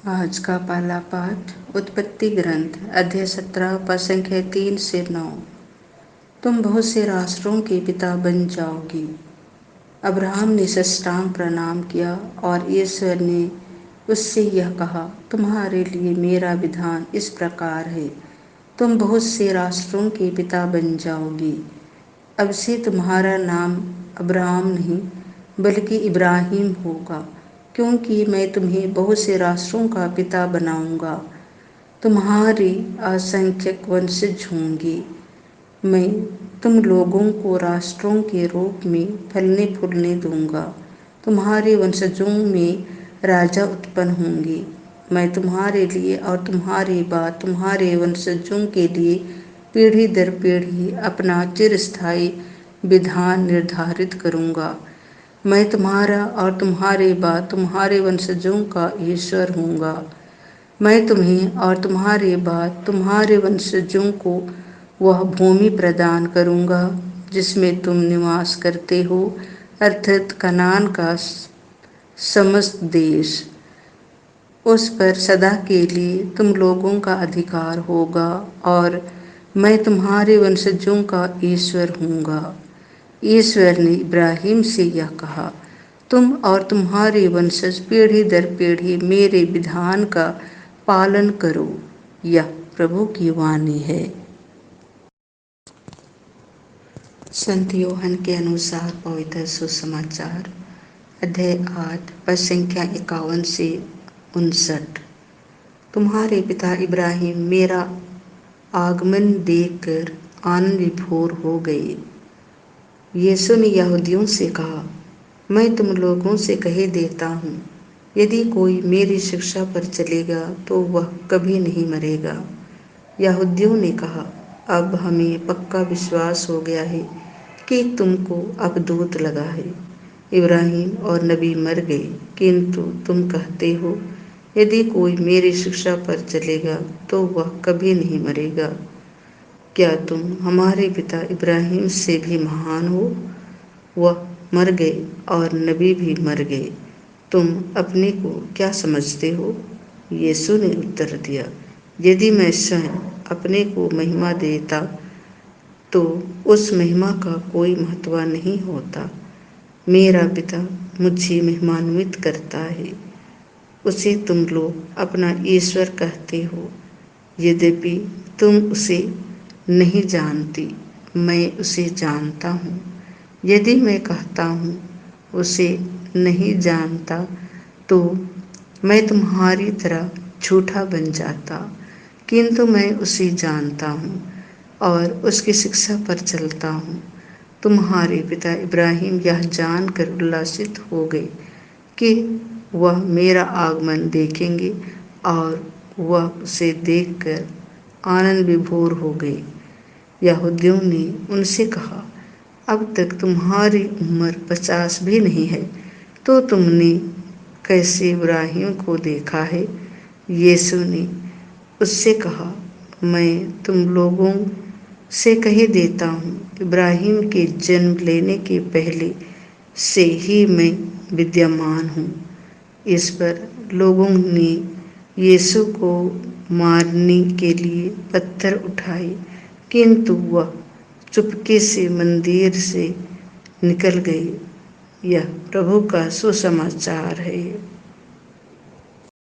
आज का पहला पाठ उत्पत्ति ग्रंथ अध्याय 17 पद संख्या 3 से 9। तुम बहुत से राष्ट्रों के पिता बन जाओगी। अब्राहम ने साष्टांग प्रणाम किया और ईश्वर ने उससे यह कहा, तुम्हारे लिए मेरा विधान इस प्रकार है, तुम बहुत से राष्ट्रों के पिता बन जाओगी। अब से तुम्हारा नाम अब्राहम नहीं बल्कि इब्राहिम होगा, क्योंकि मैं तुम्हें बहुत से राष्ट्रों का पिता बनाऊंगा। तुम्हारी असंख्यक वंशज होंगे। मैं तुम लोगों को राष्ट्रों के रूप में फलने फूलने दूंगा। तुम्हारे वंशजों में राजा उत्पन्न होंगे। मैं तुम्हारे लिए और तुम्हारे बाद तुम्हारे वंशजों के लिए पीढ़ी दर पीढ़ी अपना चिरस्थायी विधान निर्धारित करूंगा। मैं तुम्हारा और तुम्हारे बाद तुम्हारे वंशजों का ईश्वर हूँगा। मैं तुम्हें और तुम्हारे बाद तुम्हारे वंशजों को वह भूमि प्रदान करूँगा जिसमें तुम निवास करते हो, अर्थात कनान का समस्त देश। उस पर सदा के लिए तुम लोगों का अधिकार होगा और मैं तुम्हारे वंशजों का ईश्वर हूँगा। ईश्वर ने इब्राहिम से यह कहा, तुम और तुम्हारे वंशज पीढ़ी दर पीढ़ी मेरे विधान का पालन करो। यह प्रभु की वाणी है। संत यूहन्ना के अनुसार पवित्र सुसमाचार अध्याय 8 पद संख्या 51 से 59। तुम्हारे पिता इब्राहिम मेरा आगमन देखकर आनंद विभोर हो गए। यीशु ने यहूदियों से कहा, मैं तुम लोगों से कह देता हूँ, यदि कोई मेरी शिक्षा पर चलेगा तो वह कभी नहीं मरेगा। यहूदियों ने कहा, अब हमें पक्का विश्वास हो गया है कि तुमको अब दूत लगा है। इब्राहिम और नबी मर गए, किंतु तुम कहते हो, यदि कोई मेरी शिक्षा पर चलेगा तो वह कभी नहीं मरेगा। क्या तुम हमारे पिता इब्राहिम से भी महान हो? वह मर गए और नबी भी मर गए। तुम अपने को क्या समझते हो? यीशु ने उत्तर दिया, यदि मैं स्वयं अपने को महिमा देता तो उस महिमा का कोई महत्व नहीं होता। मेरा पिता मुझे महिमान्वित करता है, उसे तुम लोग अपना ईश्वर कहते हो। यद्यपि तुम उसे नहीं जानती, मैं उसे जानता हूँ। यदि मैं कहता हूँ उसे नहीं जानता तो मैं तुम्हारी तरह झूठा बन जाता, किंतु मैं उसे जानता हूँ और उसकी शिक्षा पर चलता हूँ। तुम्हारे पिता इब्राहिम यह जानकर उल्लासित हो गए कि वह मेरा आगमन देखेंगे और वह उसे देखकर आनंद विभोर हो गए। यहूदियों ने उनसे कहा, अब तक तुम्हारी उम्र 50 भी नहीं है, तो तुमने कैसे इब्राहिम को देखा है? यीशु ने उससे कहा, मैं तुम लोगों से कह देता हूँ, इब्राहिम के जन्म लेने के पहले से ही मैं विद्यमान हूँ। इस पर लोगों ने यीशु को मारने के लिए पत्थर उठाए, किंतु वह चुपके से मंदिर से निकल गए। यह प्रभु का सुसमाचार है।